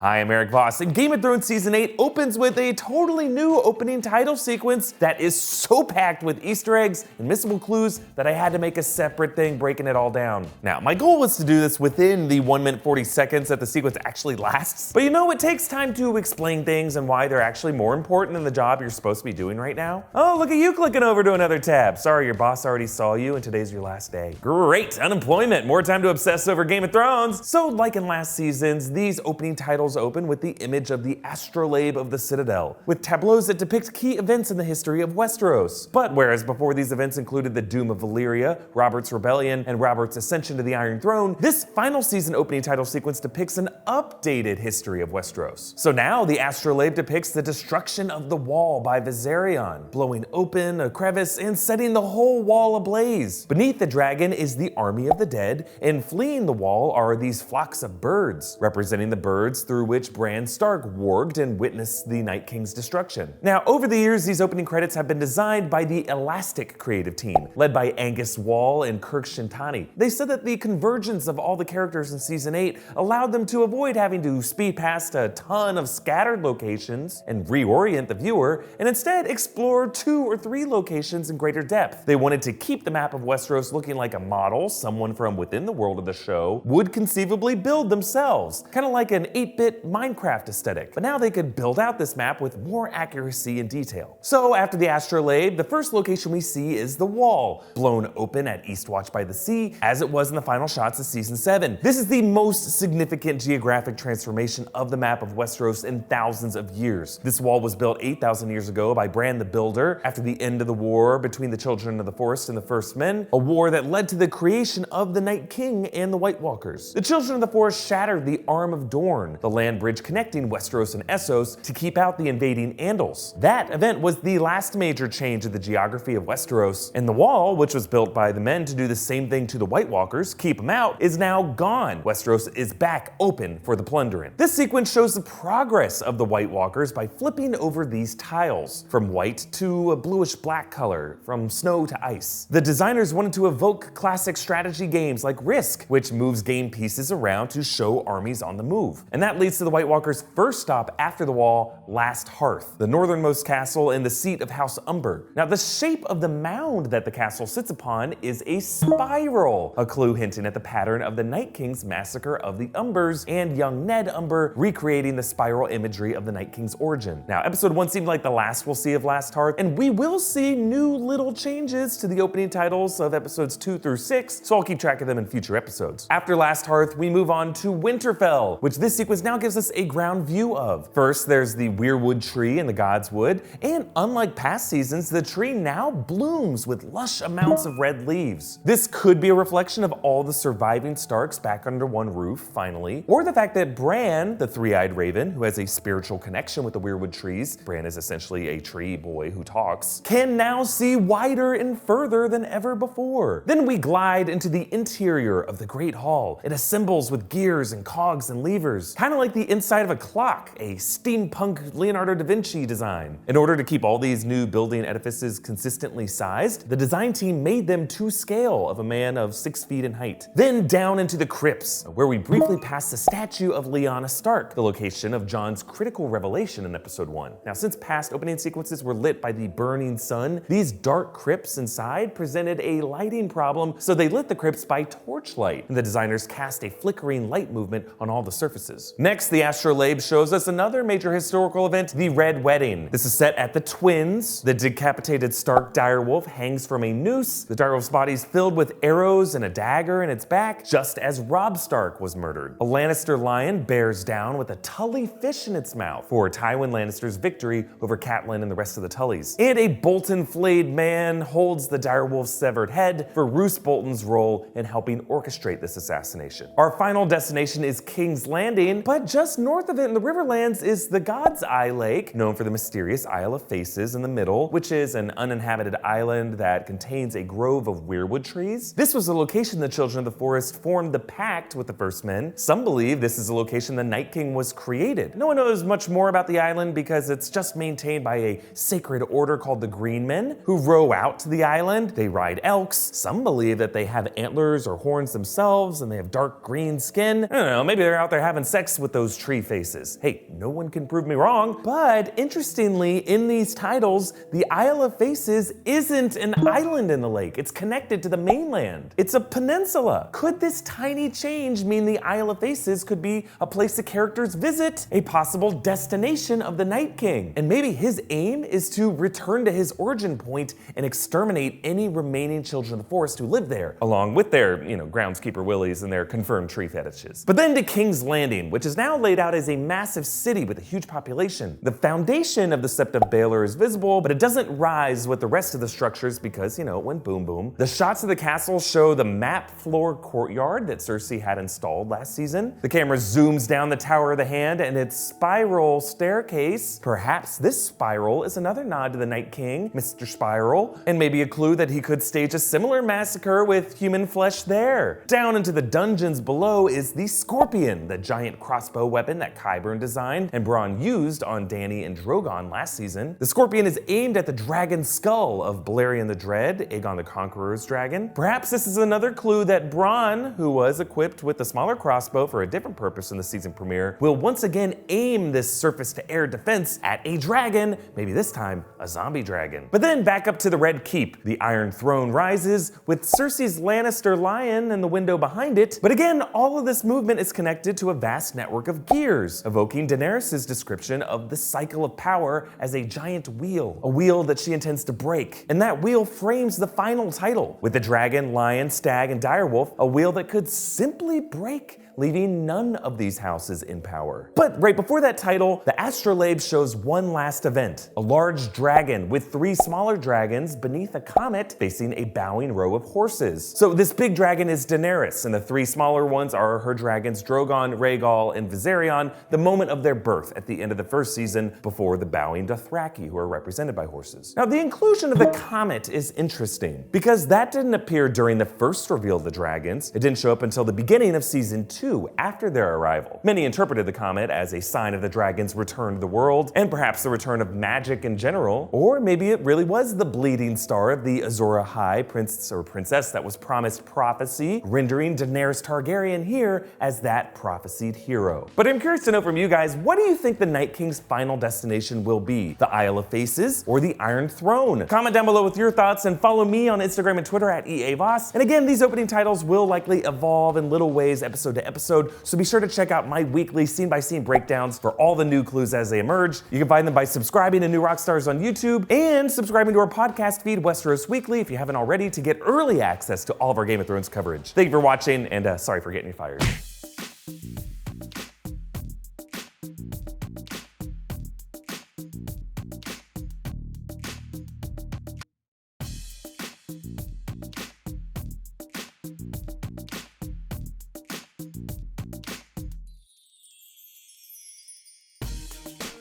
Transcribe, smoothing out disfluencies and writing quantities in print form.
Hi, I'm Erik Voss, and Game of Thrones Season 8 opens with a totally new opening title sequence that is so packed with Easter eggs and missable clues that I had to make a separate thing breaking it all down. Now, my goal was to do this within the 1 minute 40 seconds that the sequence actually lasts, but you know, it takes time to explain things and why they're actually more important than the job you're supposed to be doing right now. Oh, look at you clicking over to another tab. Sorry, your boss already saw you and today's your last day. Great, unemployment, more time to obsess over Game of Thrones. So like in last seasons, these opening titles open with the image of the astrolabe of the Citadel, with tableaus that depict key events in the history of Westeros. But whereas before these events included the doom of Valyria, Robert's rebellion, and Robert's ascension to the Iron Throne, this final season opening title sequence depicts an updated history of Westeros. So now the astrolabe depicts the destruction of the wall by Viserion, blowing open a crevice and setting the whole wall ablaze. Beneath the dragon is the army of the dead, and fleeing the wall are these flocks of birds, representing the birds through which Bran Stark warged and witnessed the Night King's destruction. Now, over the years, these opening credits have been designed by the Elastic creative team, led by Angus Wall and Kirk Shintani. They said that the convergence of all the characters in Season 8 allowed them to avoid having to speed past a ton of scattered locations and reorient the viewer, and instead explore 2 or 3 locations in greater depth. They wanted to keep the map of Westeros looking like a model someone from within the world of the show would conceivably build themselves, kind of like an 8-bit Minecraft aesthetic, but now they could build out this map with more accuracy and detail. So after the astrolabe, the first location we see is the wall, blown open at Eastwatch by the Sea, as it was in the final shots of Season 7. This is the most significant geographic transformation of the map of Westeros in thousands of years. This wall was built 8,000 years ago by Bran the Builder after the end of the war between the Children of the Forest and the First Men, a war that led to the creation of the Night King and the White Walkers. The Children of the Forest shattered the Arm of Dorne, the land bridge connecting Westeros and Essos, to keep out the invading Andals. That event was the last major change in the geography of Westeros, and the wall, which was built by the men to do the same thing to the White Walkers, keep them out, is now gone. Westeros is back open for the plundering. This sequence shows the progress of the White Walkers by flipping over these tiles, from white to a bluish-black color, from snow to ice. The designers wanted to evoke classic strategy games like Risk, which moves game pieces around to show armies on the move. And that leads to the White Walkers' first stop after the wall, Last Hearth, the northernmost castle and the seat of House Umber. Now, the shape of the mound that the castle sits upon is a spiral, a clue hinting at the pattern of the Night King's massacre of the Umbers and young Ned Umber recreating the spiral imagery of the Night King's origin. Now, episode 1 seemed like the last we'll see of Last Hearth, and we will see new little changes to the opening titles of episodes 2 through 6, so I'll keep track of them in future episodes. After Last Hearth, we move on to Winterfell, which this sequence now gives us a ground view of. First, there's the Weirwood tree in the God's Wood, and unlike past seasons, the tree now blooms with lush amounts of red leaves. This could be a reflection of all the surviving Starks back under one roof, finally, or the fact that Bran, the three-eyed raven, who has a spiritual connection with the Weirwood trees, Bran is essentially a tree boy who talks, can now see wider and further than ever before. Then we glide into the interior of the Great Hall. It assembles with gears and cogs and levers, kind of like the inside of a clock, a steampunk Leonardo da Vinci design. In order to keep all these new building edifices consistently sized, the design team made them to scale of a man of 6 feet in height. Then down into the crypts, where we briefly pass the statue of Lyanna Stark, the location of Jon's critical revelation in episode 1. Now, since past opening sequences were lit by the burning sun, these dark crypts inside presented a lighting problem, so they lit the crypts by torchlight, and the designers cast a flickering light movement on all the surfaces. Next, the astrolabe shows us another major historical event, the Red Wedding. This is set at the Twins. The decapitated Stark direwolf hangs from a noose. The direwolf's body is filled with arrows and a dagger in its back, just as Robb Stark was murdered. A Lannister lion bears down with a Tully fish in its mouth for Tywin Lannister's victory over Catelyn and the rest of the Tullys. And a Bolton flayed man holds the direwolf's severed head for Roose Bolton's role in helping orchestrate this assassination. Our final destination is King's Landing, but just north of it in the Riverlands is the God's Eye Lake, known for the mysterious Isle of Faces in the middle, which is an uninhabited island that contains a grove of weirwood trees. This was the location the Children of the Forest formed the pact with the First Men. Some believe this is the location the Night King was created. No one knows much more about the island because it's just maintained by a sacred order called the Green Men, who row out to the island. They ride elks. Some believe that they have antlers or horns themselves and they have dark green skin. I don't know, maybe they're out there having sex with with those tree faces. Hey, no one can prove me wrong, but interestingly, in these titles, the Isle of Faces isn't an island in the lake. It's connected to the mainland. It's a peninsula. Could this tiny change mean the Isle of Faces could be a place the characters visit, a possible destination of the Night King? And maybe his aim is to return to his origin point and exterminate any remaining children of the forest who live there, along with their, groundskeeper willies and their confirmed tree fetishes. But then to King's Landing, which is now laid out as a massive city with a huge population. The foundation of the Sept of Baelor is visible, but it doesn't rise with the rest of the structures because, it went boom boom. The shots of the castle show the map floor courtyard that Cersei had installed last season. The camera zooms down the Tower of the Hand and its spiral staircase. Perhaps this spiral is another nod to the Night King, Mr. Spiral, and maybe a clue that he could stage a similar massacre with human flesh there. Down into the dungeons below is the Scorpion, the giant crossbow weapon that Qyburn designed and Bronn used on Dany and Drogon last season. The Scorpion is aimed at the dragon skull of Balerion the Dread, Aegon the Conqueror's dragon. Perhaps this is another clue that Bronn, who was equipped with the smaller crossbow for a different purpose in the season premiere, will once again aim this surface-to-air defense at a dragon, maybe this time a zombie dragon. But then back up to the Red Keep. The Iron Throne rises, with Cersei's Lannister lion in the window behind it. But again, all of this movement is connected to a vast network of gears, evoking Daenerys' description of the cycle of power as a giant wheel, a wheel that she intends to break. And that wheel frames the final title, with the dragon, lion, stag, and direwolf, a wheel that could simply break, leaving none of these houses in power. But right before that title, the astrolabe shows one last event. A large dragon with 3 smaller dragons beneath a comet facing a bowing row of horses. So this big dragon is Daenerys, and the 3 smaller ones are her dragons Drogon, Rhaegal, and Viserion, the moment of their birth at the end of the first season before the bowing Dothraki, who are represented by horses. Now the inclusion of the comet is interesting, because that didn't appear during the first reveal of the dragons. It didn't show up until the beginning of season 2, after their arrival. Many interpreted the comet as a sign of the dragon's return to the world, and perhaps the return of magic in general, or maybe it really was the bleeding star of the Azor Ahai prince or princess that was promised prophecy, rendering Daenerys Targaryen here as that prophesied hero. But I'm curious to know from you guys, what do you think the Night King's final destination will be? The Isle of Faces or the Iron Throne? Comment down below with your thoughts and follow me on Instagram and Twitter at EA Voss. And again, these opening titles will likely evolve in little ways episode to episode, so be sure to check out my weekly scene-by-scene breakdowns for all the new clues as they emerge. You can find them by subscribing to New Rockstars on YouTube and subscribing to our podcast feed, Westeros Weekly, if you haven't already, to get early access to all of our Game of Thrones coverage. Thank you for watching, and sorry for getting you fired.